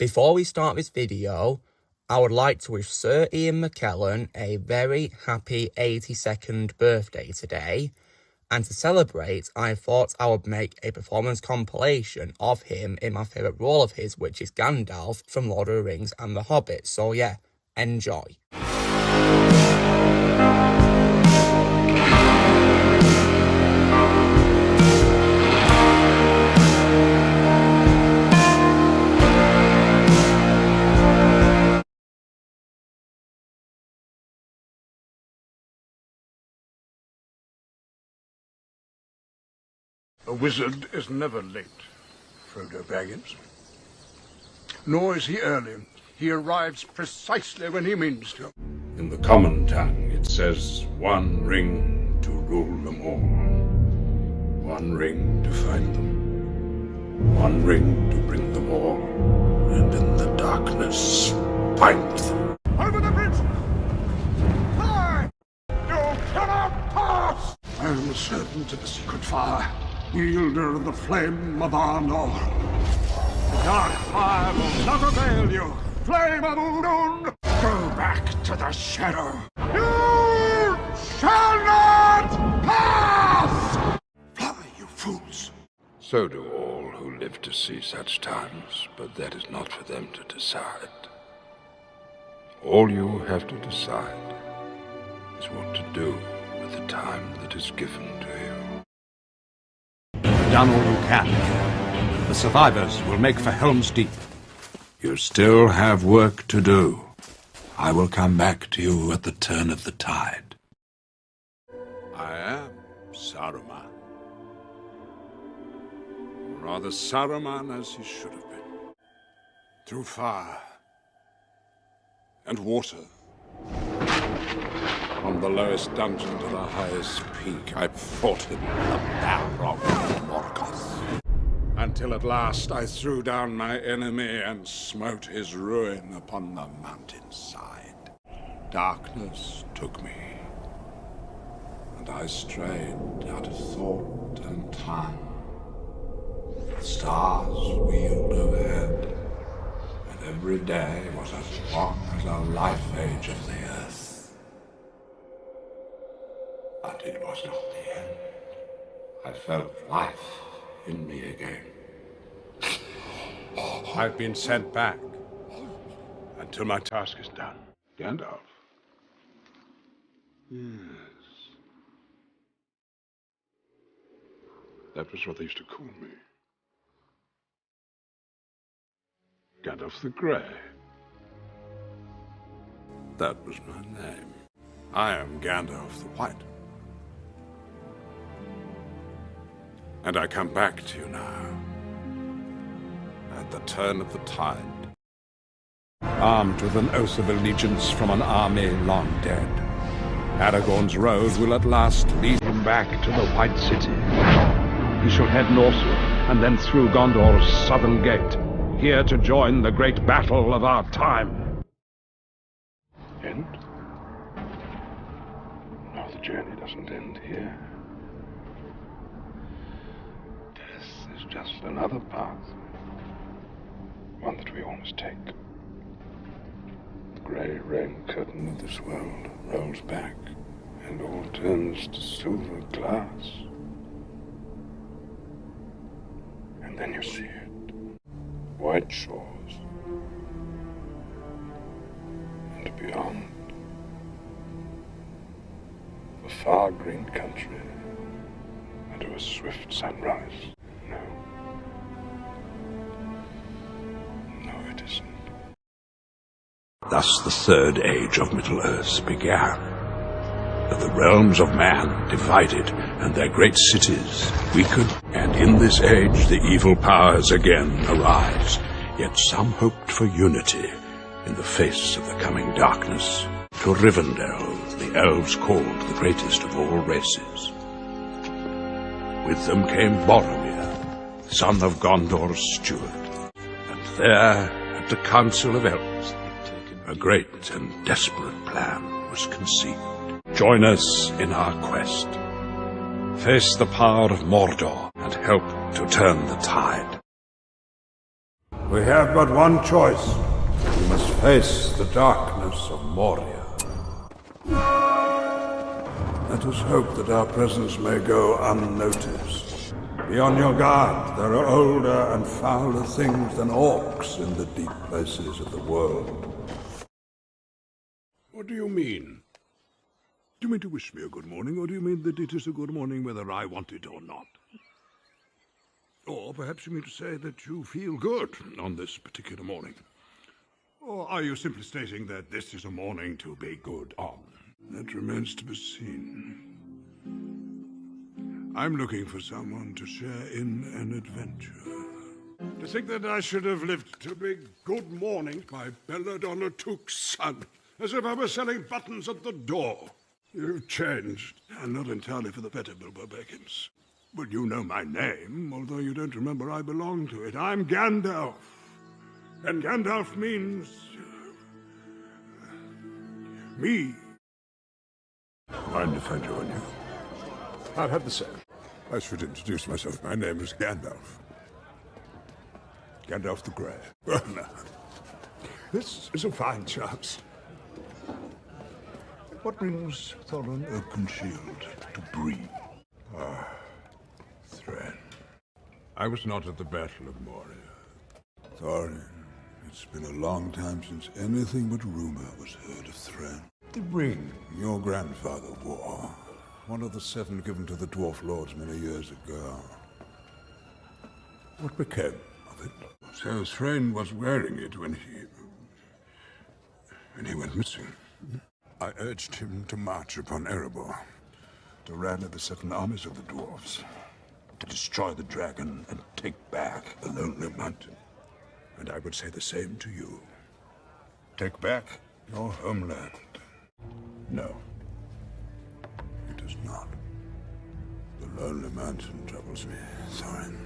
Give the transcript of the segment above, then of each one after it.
Before we start this video, I would like to wish Sir Ian Mckellen a very happy 82nd birthday today, and to celebrate, I thought I would make a performance compilation of him in my favourite role of his, which is Gandalf from Lord of the Rings and The Hobbit. So yeah, enjoy. A wizard is never late, Frodo Baggins. Nor is he early. He arrives precisely when he means to. In the common tongue, it says, one ring to rule them all. One ring to find them. One ring to bring them all. And in the darkness, find them. Over the bridge! Fly! You cannot pass! I am a servant of the secret fire. Wielder of the flame of Arnor. The dark fire will not avail you. Flame of Udun, go back to the shadow. You shall not pass! Fly, you fools! So do all who live to see such times, but that is not for them to decide. All you have to decide is what to do with the time that is given to you. Done all you can. The survivors will make for Helm's Deep. You still have work to do. I will come back to you at the turn of the tide. I am Saruman. Or rather, Saruman as he should have been. Through fire and water. From the lowest dungeon to the highest peak, I fought him, the Balrog of Morgoth. Until at last I threw down my enemy and smote his ruin upon the mountainside. Darkness took me, and I strayed out of thought and time. The stars wheeled overhead, and every day was as long as a life age of the earth. But it was not the end. I felt life in me again. I've been sent back until my task is done. Gandalf. Yes. That was what they used to call me. Gandalf the Grey. That was my name. I am Gandalf the White. And I come back to you now, at the turn of the tide. Armed with an oath of allegiance from an army long dead, Aragorn's road will at last lead him back to the White City. He shall head northward, and then through Gondor's southern gate, here to join the great battle of our time. End? No, the journey doesn't end here. Death is just another path. One that we all must take. The grey rain curtain of this world rolls back, and all turns to silver glass. And then you see it. White shores. And beyond, a far green country, and a swift sunrise. No. No, it isn't. Thus the third age of Middle-earth began. The realms of man divided, and their great cities weakened, and in this age the evil powers again arise. Yet some hoped for unity in the face of the coming darkness. To Rivendell the elves called the greatest of all races. With them came Boromir, son of Gondor's steward, and there, at the Council of Elves, a great and desperate plan was conceived. Join us in our quest. Face the power of Mordor and help to turn the tide. We have but one choice. We must face the darkness of Moria. Let us hope that our presence may go unnoticed. Be on your guard. There are older and fouler things than orcs in the deep places of the world. What do you mean? Do you mean to wish me a good morning, or do you mean that it is a good morning whether I want it or not? Or perhaps you mean to say that you feel good on this particular morning? Or are you simply stating that this is a morning to be good on? That remains to be seen. I'm looking for someone to share in an adventure. To think that I should have lived to be good morning, my Belladonna Took's son, as if I were selling buttons at the door. You've changed, and not entirely for the better, Bilbo Baggins. Well, you know my name, although you don't remember I belong to it. I'm Gandalf. And Gandalf means... me. Mind if I join you? I'll have the same. I should introduce myself. My name is Gandalf. Gandalf the Grey. Well, now, this is a fine chance. What brings Thorin Oakenshield to Bree? Thran. I was not at the Battle of Moria. Thorin, it's been a long time since anything but rumor was heard of Thran. The ring your grandfather wore. One of the 7 given to the Dwarf Lords many years ago. What became of it? So Thran was wearing it when he went missing. I urged him to march upon Erebor, to rally the 7 armies of the dwarves, to destroy the dragon and take back the Lonely Mountain. And I would say the same to you. Take back your homeland. No, it is not. The Lonely Mountain troubles me, Thorin.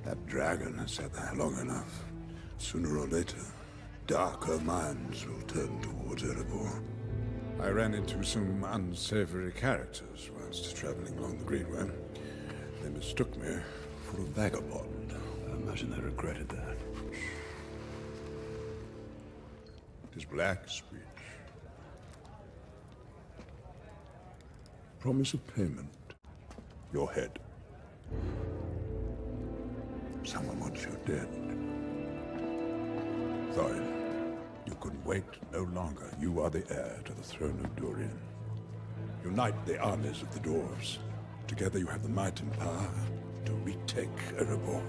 That dragon has sat there long enough. Sooner or later, darker minds will turn towards Erebor. I ran into some unsavory characters whilst traveling along the Greenway. They mistook me for a vagabond. I imagine they regretted that. It is black speech. Promise of payment. Your head. Someone wants you dead. Thorin. You can wait no longer. You are the heir to the throne of Durian. Unite the armies of the dwarves. Together you have the might and power to retake Erebor.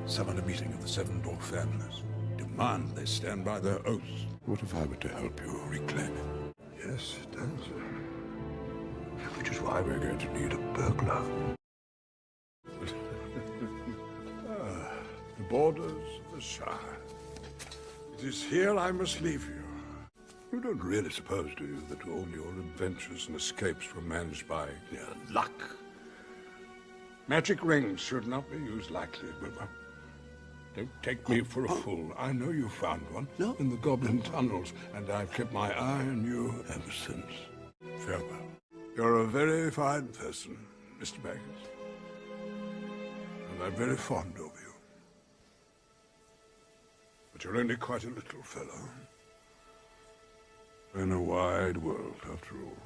Summon a meeting of the 7 dwarf families. Demand they stand by their oath. What if I were to help you reclaim it? Yes, it does. Which is why we're going to need a burglar. The borders of the Shire. It is here I must leave you. You don't really suppose, do you, that all your adventures and escapes were managed by luck? Magic rings should not be used lightly, Bilbo. Don't take me for a fool. I know you found one in the Goblin tunnels, and I've kept my eye on you ever since. Farewell. You're a very fine person, Mr. Baggins. And I'm very fond of you. But you're only quite a little fellow. In a wide world, after all.